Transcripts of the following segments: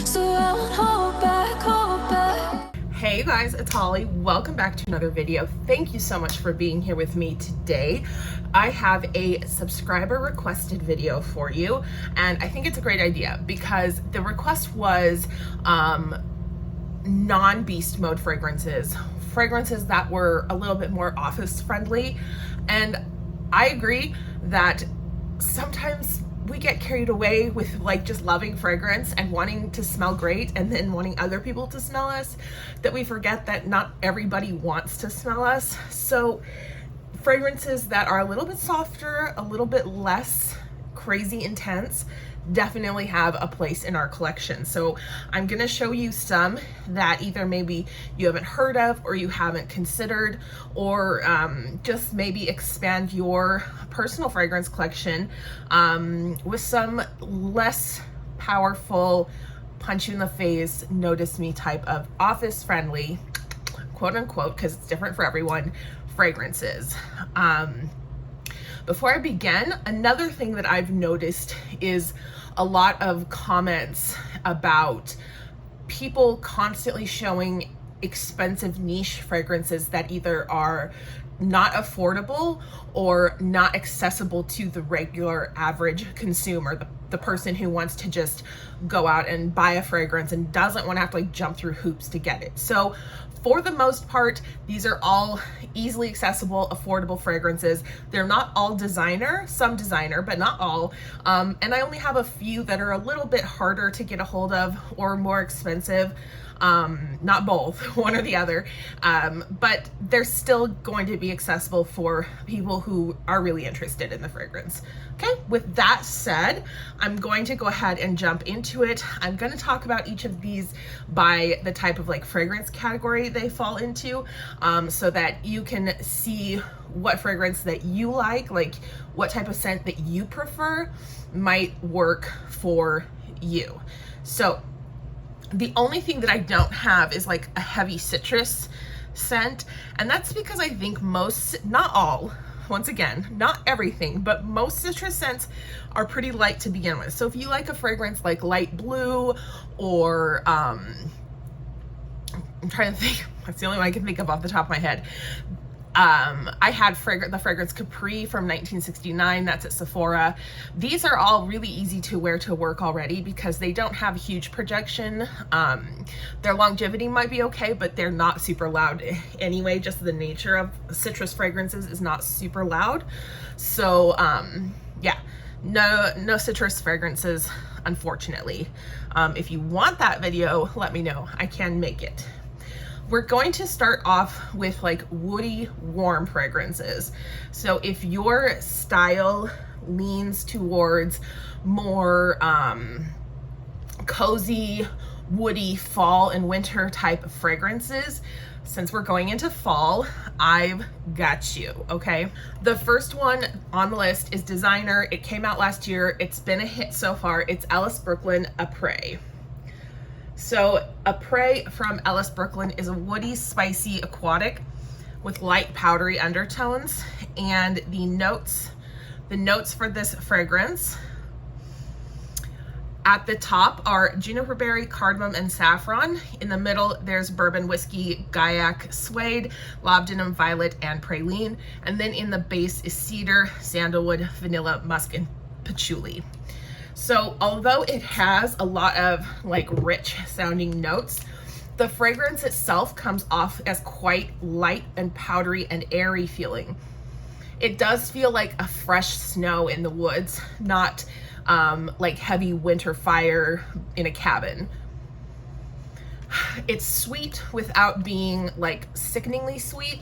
So I won't hold back, hold back. Hey guys, it's Holly. Welcome back to another video. Thank you so much for being here with me today. I have a subscriber requested video for you, and I think it's a great idea because the request was non-beast mode fragrances that were a little bit more office friendly. And I agree that sometimes we get carried away with like just loving fragrance and wanting to smell great and then wanting other people to smell us, that we forget that not everybody wants to smell us. So fragrances that are a little bit softer, a little bit less crazy intense, definitely have a place in our collection. So I'm gonna show you some that either maybe you haven't heard of or you haven't considered, or just maybe expand your personal fragrance collection with some less powerful, punch you in the face, notice me type of office friendly, quote unquote, because it's different for everyone, fragrances. Before I begin, another thing that I've noticed is a lot of comments about people constantly showing expensive niche fragrances that either are not affordable or not accessible to the regular average consumer, the person who wants to just go out and buy a fragrance and doesn't want to have to like jump through hoops to get it. So for the most part, these are all easily accessible, affordable fragrances. They're not all designer, some designer, but not all. And I only have a few that are a little bit harder to get a hold of or more expensive. Not both, one or the other. But they're still going to be accessible for people who are really interested in the fragrance. Okay, with that said, I'm going to go ahead and jump into it. I'm going to talk about each of these by the type of like fragrance category they fall into, so that you can see what fragrance that you like what type of scent that you prefer might work for you. So the only thing that I don't have is like a heavy citrus scent, and that's because I think most, not all, once again, not everything, but most citrus scents are pretty light to begin with. So if you like a fragrance like light blue or I'm trying to think, that's the only one I can think of off the top of my head. I had the fragrance Capri from 1969, that's at Sephora. These are all really easy to wear to work already because they don't have huge projection. Their longevity might be okay, but they're not super loud anyway. Just the nature of citrus fragrances is not super loud. So yeah, no citrus fragrances, unfortunately. If you want that video, let me know, I can make it. We're going to start off with like woody, warm fragrances. So if your style leans towards more cozy, woody fall and winter type of fragrances, since we're going into fall, I've got you, okay? The first one on the list is designer. It came out last year. It's been a hit so far. It's Ellis Brooklyn Après. So Après from Ellis Brooklyn is a woody, spicy, aquatic with light powdery undertones. And the notes for this fragrance at the top are Juniper Berry, Cardamom and Saffron. In the middle, there's Bourbon Whiskey, Guaiac, Suede, Labdanum, Violet, and Praline. And then in the base is Cedar, Sandalwood, Vanilla, Musk and Patchouli. So although it has a lot of like rich sounding notes, the fragrance itself comes off as quite light and powdery and airy feeling. It does feel like a fresh snow in the woods, not like heavy winter fire in a cabin. It's sweet without being like sickeningly sweet,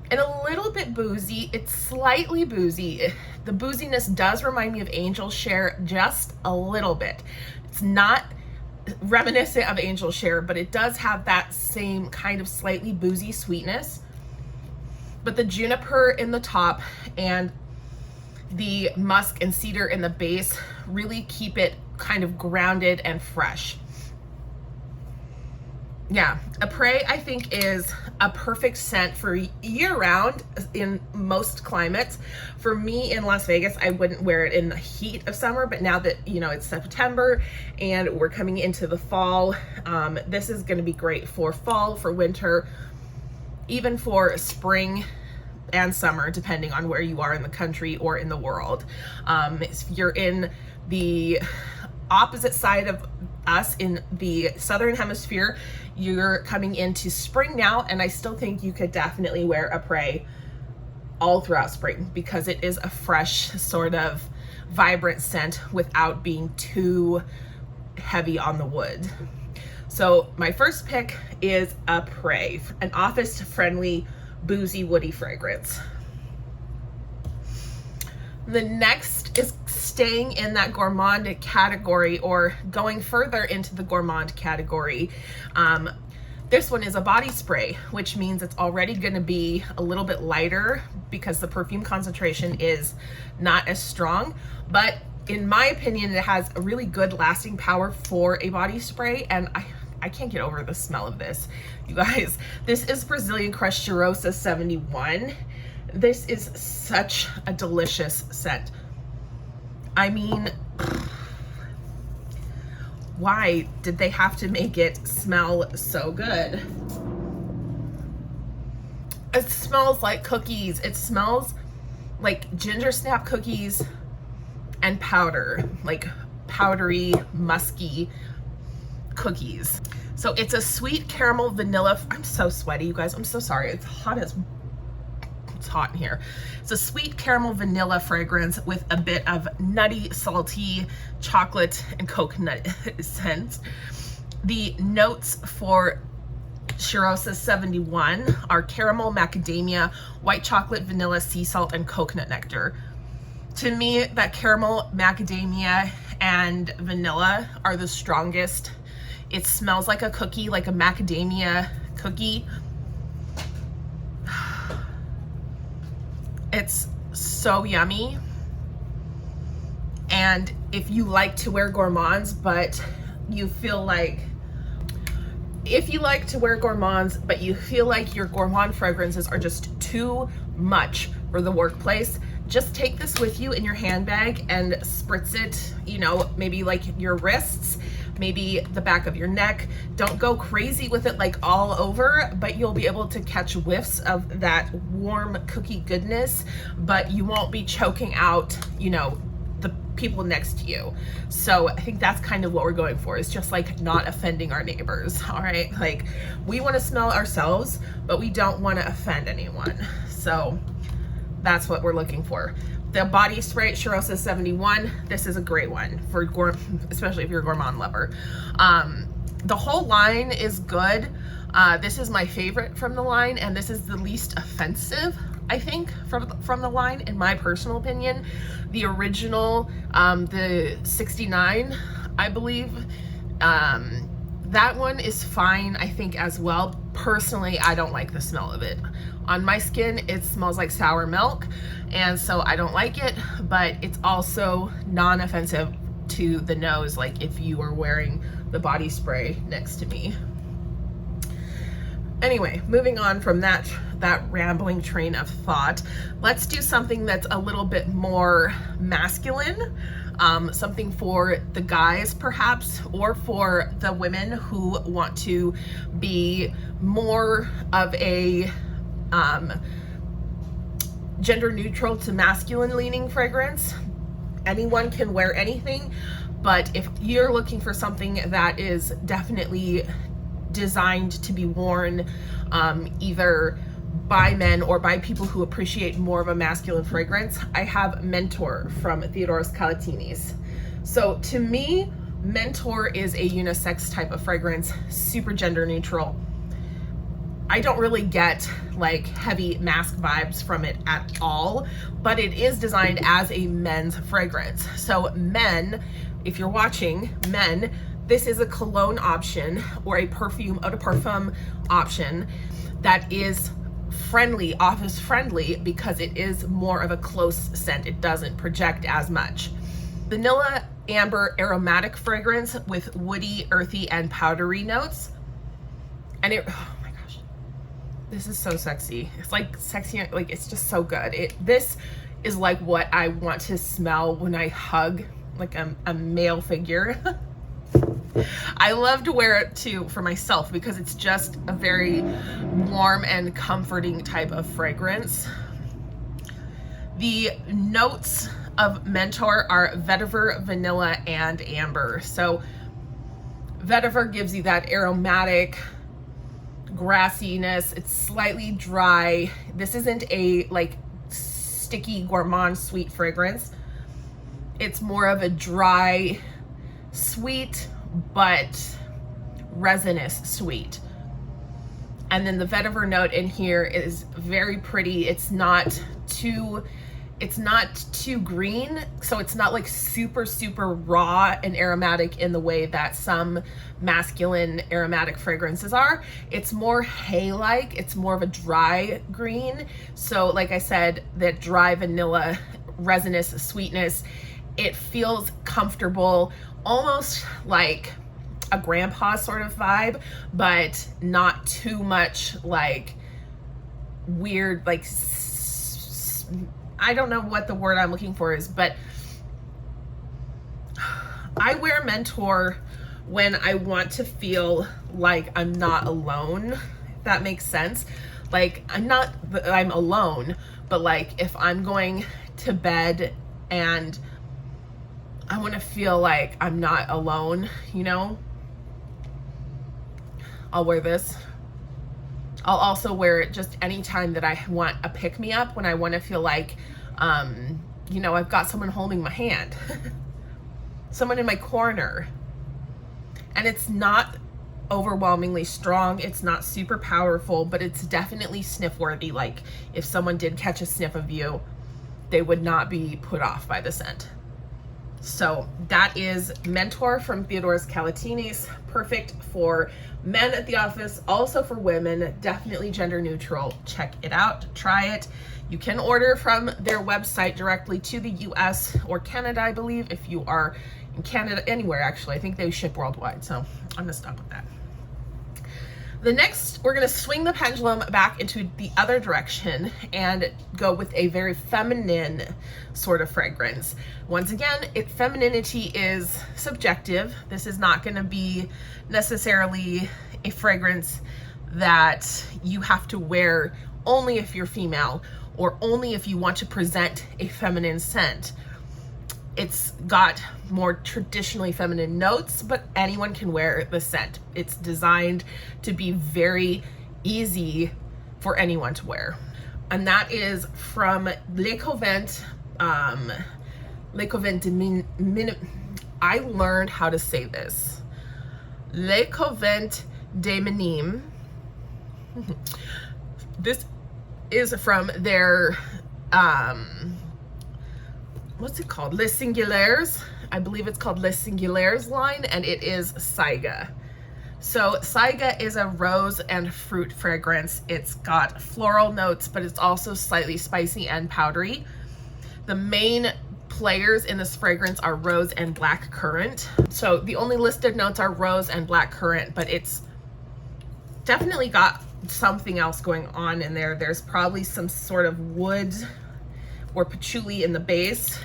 and a little bit boozy. It's slightly boozy. The booziness does remind me of Angel Share just a little bit. It's not reminiscent of Angel Share, but it does have that same kind of slightly boozy sweetness. But the juniper in the top and the musk and cedar in the base really keep it kind of grounded and fresh. Yeah, Après I think is a perfect scent for year round in most climates. For me in Las Vegas, I wouldn't wear it in the heat of summer, but now that, you know, it's September and we're coming into the fall, this is going to be great for fall, for winter, even for spring and summer, depending on where you are in the country or in the world. If you're in the opposite side of us in the southern hemisphere, you're coming into spring now, and I still think you could definitely wear a Pré all throughout spring because it is a fresh, sort of vibrant scent without being too heavy on the wood. So my first pick is a Pré, an office-friendly, boozy, woody fragrance. The next is staying in that gourmand category, or going further into the gourmand category. This one is a body spray, which means it's already going to be a little bit lighter because the perfume concentration is not as strong. But in my opinion, it has a really good lasting power for a body spray, and I can't get over the smell of this, you guys. This is Brazilian Crushed Rose 71. This is such a delicious scent. I mean, why did they have to make it smell so good? It smells like cookies. It smells like ginger snap cookies and powder, like powdery, musky cookies. So it's a sweet caramel vanilla. I'm so sweaty, you guys. I'm so sorry. It's hot in here. It's a sweet caramel vanilla fragrance with a bit of nutty, salty chocolate and coconut scent. The notes for Cheirosa 71 are caramel, macadamia, white chocolate, vanilla, sea salt, and coconut nectar. To me, that caramel, macadamia, and vanilla are the strongest. It smells like a cookie, like a macadamia cookie. It's so yummy. And if you like to wear gourmands, but you feel like your gourmand fragrances are just too much for the workplace, just take this with you in your handbag and spritz it, you know, maybe like your wrists, maybe the back of your neck. Don't go crazy with it like all over, but you'll be able to catch whiffs of that warm cookie goodness, but you won't be choking out, you know, the people next to you. So I think that's kind of what we're going for, is just like not offending our neighbors. All right, like we want to smell ourselves, but we don't want to offend anyone. So that's what we're looking for. The body spray Cheirosa 71, this is a great one for especially if you're a gourmand lover. The whole line is good. This is my favorite from the line, and this is the least offensive, I think, from the line, in my personal opinion. The original, the 69, I believe, that one is fine, I think, as well. Personally, I don't like the smell of it. On my skin, it smells like sour milk, and so I don't like it, but it's also non-offensive to the nose, like if you were wearing the body spray next to me. Anyway, moving on from that rambling train of thought, let's do something that's a little bit more masculine, something for the guys perhaps, or for the women who want to be more of a gender neutral to masculine leaning fragrance. Anyone can wear anything, but if you're looking for something that is definitely designed to be worn either by men or by people who appreciate more of a masculine fragrance, I have Mentor from Theodoros Kalatinis. So to me, Mentor is a unisex type of fragrance, super gender neutral. I don't really get like heavy mask vibes from it at all, but it is designed as a men's fragrance. So men, if you're watching, men, this is a cologne option or a perfume, eau de parfum option that is friendly, office friendly, because it is more of a close scent. It doesn't project as much. Vanilla amber aromatic fragrance with woody, earthy, and powdery notes. And it, oh my gosh, This is so sexy. It's like sexy, like it's just so good. This is like what I want to smell when I hug like a male figure. I love to wear it too for myself because it's just a very warm and comforting type of fragrance. The notes of Mentor are vetiver, vanilla, and amber. So vetiver gives you that aromatic grassiness. It's slightly dry. This isn't a like sticky gourmand sweet fragrance. It's more of a dry, sweet, but resinous sweet. And then the vetiver note in here is very pretty. It's not too green, so it's not like super raw and aromatic in the way that some masculine aromatic fragrances are. It's more hay-like. It's more of a dry green. So like I said, that dry vanilla resinous sweetness, it feels comfortable, almost like a grandpa sort of vibe, but not too much like weird, like I don't know what the word I'm looking for is, but I wear Mentor when I want to feel like I'm not alone, if that makes sense. Like I'm alone, but like if I'm going to bed and I want to feel like I'm not alone, you know, I'll wear this. I'll also wear it just anytime that I want a pick-me-up, when I want to feel like, you know, I've got someone holding my hand, someone in my corner. And it's not overwhelmingly strong. It's not super powerful, but it's definitely sniff-worthy. Like if someone did catch a sniff of you, they would not be put off by the scent. So that is Mentor from Theodoros Kalatinis. Perfect for men at the office, also for women, definitely gender neutral. Check it out, try it. You can order from their website directly to the US or Canada, I believe. If you are in Canada, anywhere actually, I think they ship worldwide. So I'm gonna stop with that. The next, we're gonna swing the pendulum back into the other direction and go with a very feminine sort of fragrance. Once again, femininity is subjective. This is not gonna be necessarily a fragrance that you have to wear only if you're female or only if you want to present a feminine scent. It's got more traditionally feminine notes, but anyone can wear the scent. It's designed to be very easy for anyone to wear. And that is from Le Covent, Le Covent de I learned how to say this. Le Covent de Minim. This is from their, what's it called? Les Singulaires. I believe it's called Les Singulaires line, and it is Saiga. So Saiga is a rose and fruit fragrance. It's got floral notes, but it's also slightly spicy and powdery. The main players in this fragrance are rose and black currant. So the only listed notes are rose and black currant, but it's definitely got something else going on in there. There's probably some sort of wood or patchouli in the base.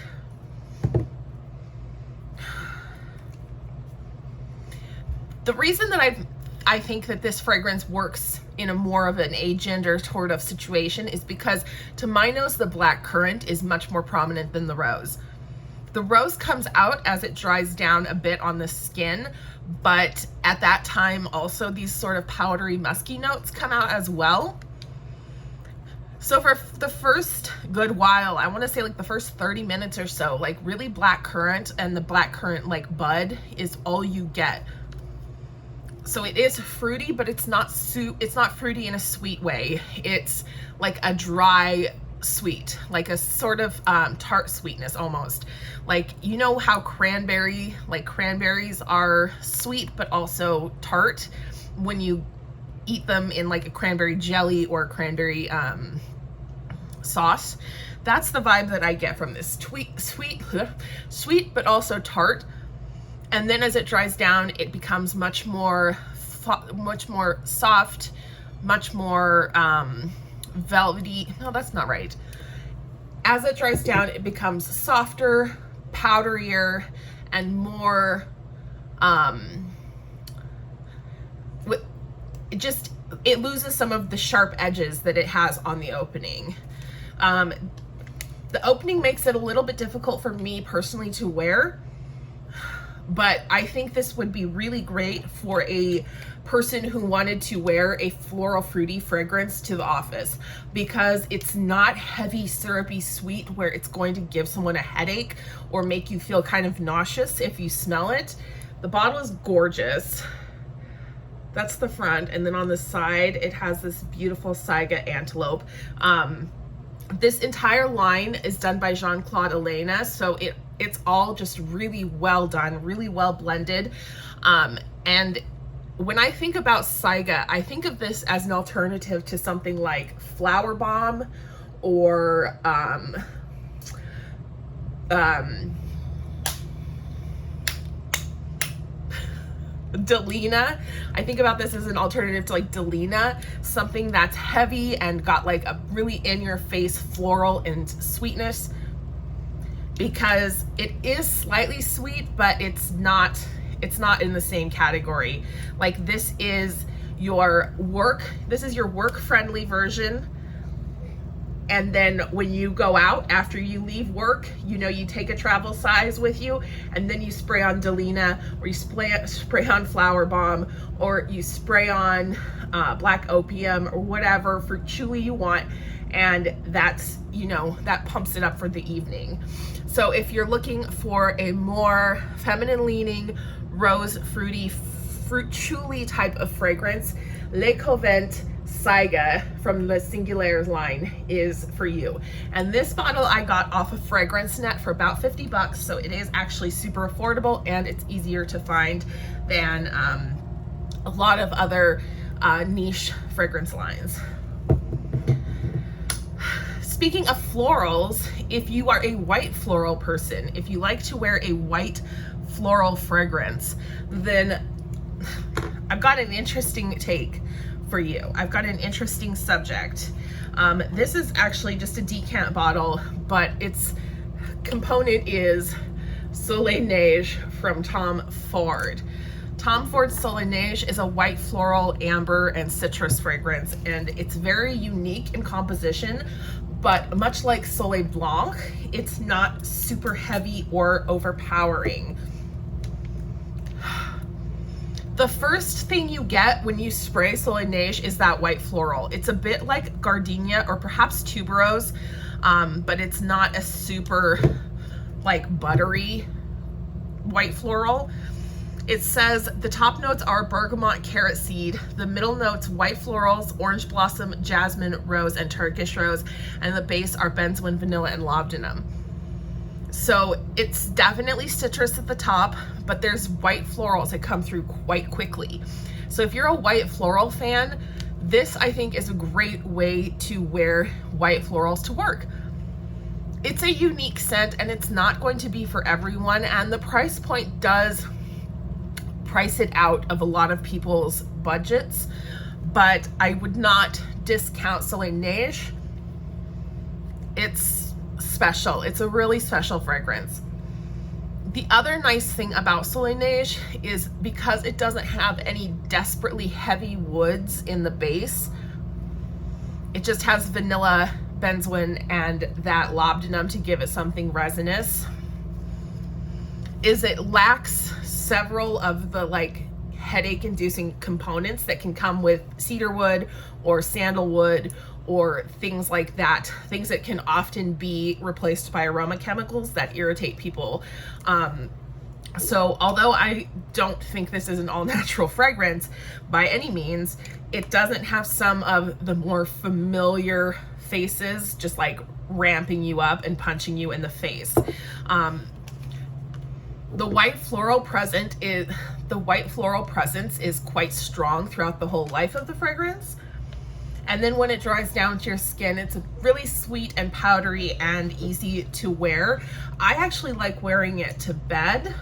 The reason that I think that this fragrance works in a more of an agender sort of situation is because, to my nose, the black currant is much more prominent than the rose. The rose comes out as it dries down a bit on the skin, but at that time also these sort of powdery musky notes come out as well. So for the first good while, I want to say like the first 30 minutes or so, like really black currant and the black currant like bud is all you get. So it is fruity, but it's not fruity in a sweet way. It's like a dry sweet, like a sort of tart sweetness almost. Like, you know how cranberries are sweet but also tart when you eat them in like a cranberry jelly or a cranberry sauce. That's the vibe that I get from this. Sweet but also tart. And then as it dries down, it becomes much more soft, much more velvety. No, that's not right. As it dries down, it becomes softer, powderier, and more it loses some of the sharp edges that it has on the opening. The opening makes it a little bit difficult for me personally to wear, but I think this would be really great for a person who wanted to wear a floral fruity fragrance to the office, because it's not heavy syrupy sweet where it's going to give someone a headache or make you feel kind of nauseous if you smell it. The bottle is gorgeous. That's the front, and then on the side it has this beautiful Saiga Antelope. This entire line is done by Jean-Claude Elena, so it's all just really well done, really well blended. And when I think about Saiga, I think of this as an alternative to something like Flower Bomb or Delina. I think about this as an alternative to like Delina, something that's heavy and got like a really in-your-face floral and sweetness, because it is slightly sweet, but it's not in the same category. Like this is your work-friendly version. And then when you go out after you leave work, you know, you take a travel size with you, and then you spray on Delina, or you spray on Flower Bomb, or you spray on Black Opium, or whatever for Chewy you want, and that's, you know, that pumps it up for the evening. So if you're looking for a more feminine leaning, rose fruity, fruit chewy type of fragrance, Le Covent Saiga from the Singulaires line is for you. And this bottle I got off of Fragrance Net for about 50 bucks, so it is actually super affordable, and it's easier to find than a lot of other niche fragrance lines. Speaking of florals, if you are a white floral person, if you like to wear a white floral fragrance, then I've got an interesting take for you. I've got an interesting subject. This is actually just a decant bottle, but its component is Soleil Neige from Tom Ford. Tom Ford's Soleil Neige is a white floral, amber, and citrus fragrance, and it's very unique in composition, but much like Soleil Blanc, it's not super heavy or overpowering. The first thing you get when you spray Soleil Neige is that white floral. It's a bit like gardenia or perhaps tuberose, but it's not a super like buttery white floral. It says the top notes are bergamot, carrot seed, the middle notes white florals, orange blossom, jasmine, rose, and Turkish rose, and the base are benzoin, vanilla, and labdanum. So it's definitely citrus at the top, but there's white florals that come through quite quickly. So if you're a white floral fan, this I think is a great way to wear white florals to work. It's a unique scent, and it's not going to be for everyone, and the price point does price it out of a lot of people's budgets, but I would not discount Soleil Neige. It's special. It's a really special fragrance. The other nice thing about Soleil Neige is because it doesn't have any desperately heavy woods in the base, it just has vanilla, benzoin, and that labdanum to give it something resinous. It lacks several of the like headache inducing components that can come with cedar wood or sandalwood or things like that, things that can often be replaced by aroma chemicals that irritate people. So although I don't think this is an all natural fragrance by any means, it doesn't have some of the more familiar faces just like ramping you up and punching you in the face. The white floral presence is quite strong throughout the whole life of the fragrance. And then when it dries down to your skin, it's really sweet and powdery and easy to wear. I actually like wearing it to bed.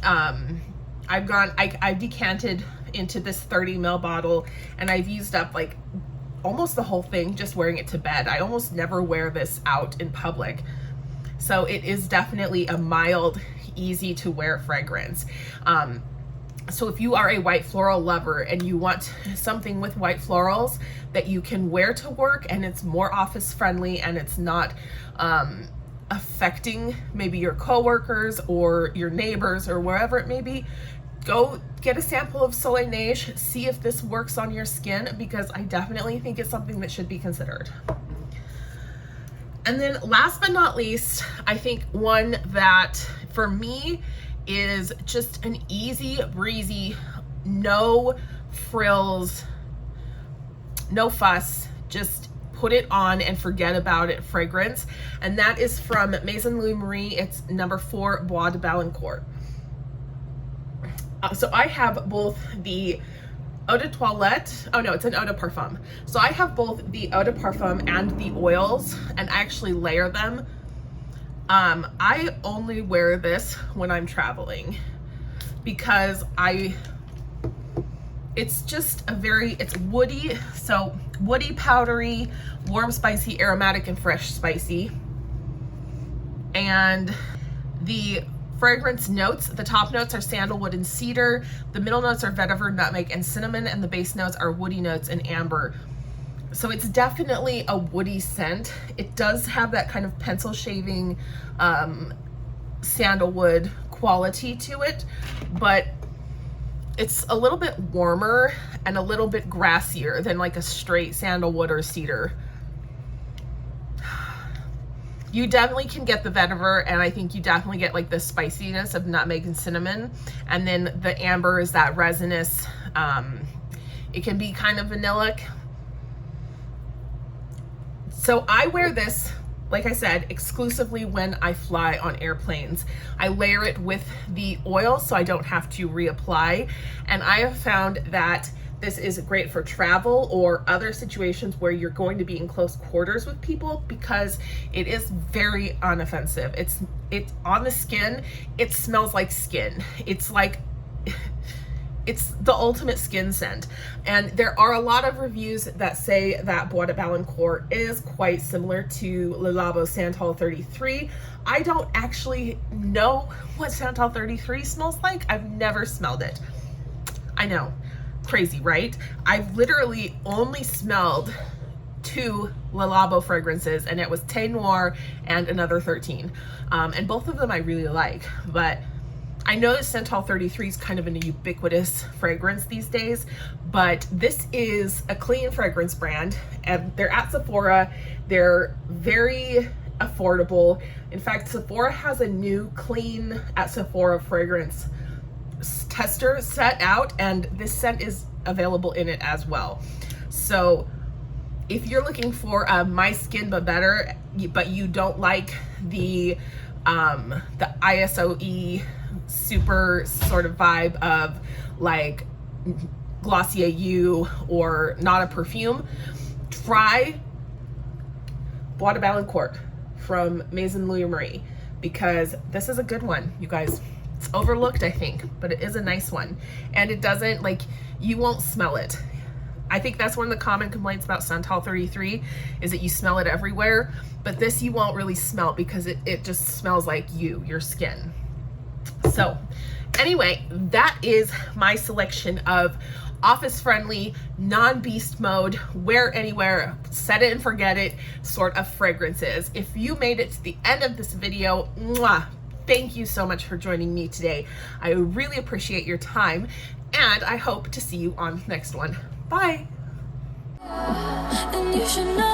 I've decanted into this 30 ml bottle, and I've used up like almost the whole thing just wearing it to bed. I almost never wear this out in public. So it is definitely a mild, easy to wear fragrance. So if you are a white floral lover and you want something with white florals that you can wear to work and it's more office friendly and it's not affecting maybe your coworkers or your neighbors or wherever it may be, go get a sample of Soleil Neige, see if this works on your skin, because I definitely think it's something that should be considered. And then last but not least, I think one that for me is just an easy breezy, no frills, no fuss, just put it on and forget about it fragrance. And that is from Maison Louis Marie. It's number 4 Bois de Balancourt. So I have both the eau de toilette, oh no, it's an eau de parfum. So I have both the eau de parfum and the oils, and I actually layer them. I only wear this when I'm traveling because it's just it's woody, so woody, powdery, warm, spicy, aromatic, and fresh spicy. And the fragrance notes, the top notes are sandalwood and cedar, the middle notes are vetiver, nutmeg, and cinnamon, and the base notes are woody notes and amber. So it's definitely a woody scent. It does have that kind of pencil shaving sandalwood quality to it, but it's a little bit warmer and a little bit grassier than like a straight sandalwood or cedar. You definitely can get the vetiver, and I think you definitely get like the spiciness of nutmeg and cinnamon, and then the amber is that resinous, it can be kind of vanillic. So I wear this, like I said, exclusively when I fly on airplanes. I layer it with the oil so I don't have to reapply. And I have found that this is great for travel or other situations where you're going to be in close quarters with people, because it is very unoffensive. It's on the skin, it smells like skin. It's like, it's the ultimate skin scent. And there are a lot of reviews that say that Bois de Balancourt is quite similar to Le Labo Santal 33. I don't actually know what Santal 33 smells like. I've never smelled it. I know, crazy, right? I've literally only smelled 2 Le Labo fragrances, and it was Thé Noir and another 13. And both of them I really like, but I know that Santal 33 is kind of a ubiquitous fragrance these days, but this is a clean fragrance brand, and they're at Sephora. They're very affordable. In fact, Sephora has a new clean at Sephora fragrance tester set out, and this scent is available in it as well. So if you're looking for my skin but better, but you don't like the ISOE super sort of vibe of like Glossier You or not a perfume, try Bois de Balancourt from Maison Louis Marie, because this is a good one, you guys. It's overlooked, I think, but it is a nice one, and it doesn't, like, you won't smell it. I think that's one of the common complaints about Santal 33 is that you smell it everywhere, but this you won't really smell because it just smells like your skin. So anyway, that is my selection of office-friendly, non-beast mode, wear anywhere, set it and forget it sort of fragrances. If you made it to the end of this video, mwah, thank you so much for joining me today. I really appreciate your time, and I hope to see you on the next one. Bye. And you should know